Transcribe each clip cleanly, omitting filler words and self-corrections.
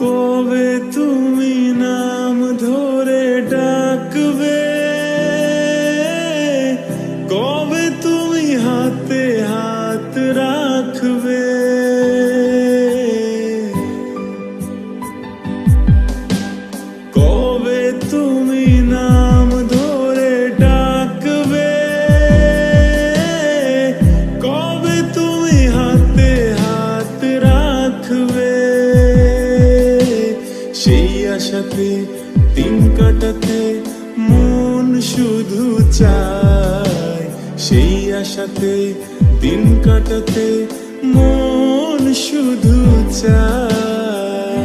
কবে তুমি নাম ধরে ডাকবে, কবে তুমি হাতে হাত রাখবে, কবে তুমি নাম ধরে ডাকবে, কবে তুমি হাতে হাত রাখবে। সেই আশাতে দিন কাটাতে মন শুধু চায়, সেই আশাতে দিন কাটাতে মন শুধু চায়।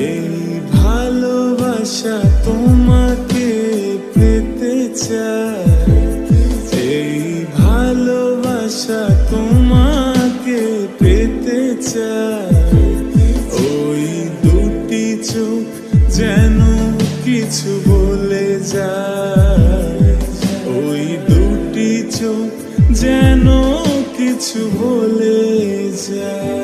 এই ভালোবাসা তোমাকে পেতে চায়, এই ভালোবাসা তোমাকে পেতে চায়। ওই দুটি চোখ যেন কিছু বলে যায়, ওই দুটি চোখ যেন কিছু বলে যায়।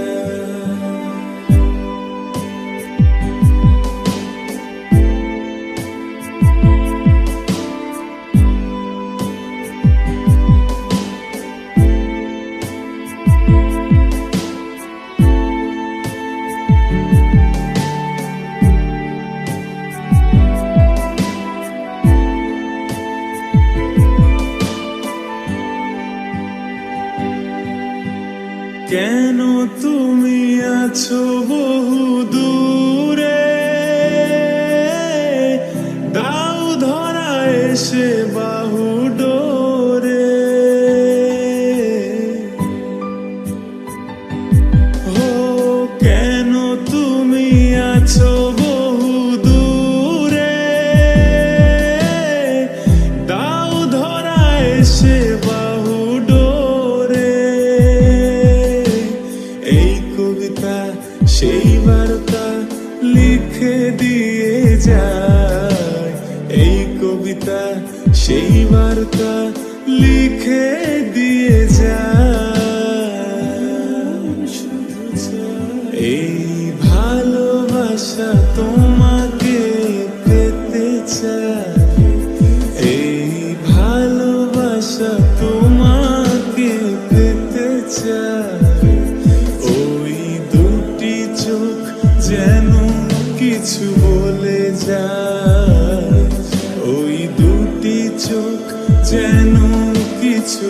কেন তুমি আছো বহু দূরে, দাও ধরা এসে বাহু ডোরে। ও কেন তুমি আছো বহু দূরে, দাও ধরা এসে বাহু ডোরে। এই কবিতা সেই বার্তা লিখে দিয়ে যায়, এই কবিতা সেই বার্তা লিখে দিয়ে যায়। এই ভালোবাসা তোমাকে পেতে চায়, এই ভালোবাসা তোমাকে পেতে চায়। যেন কিছু বলে যায়, ওই দুটি চোখ যেন কিছু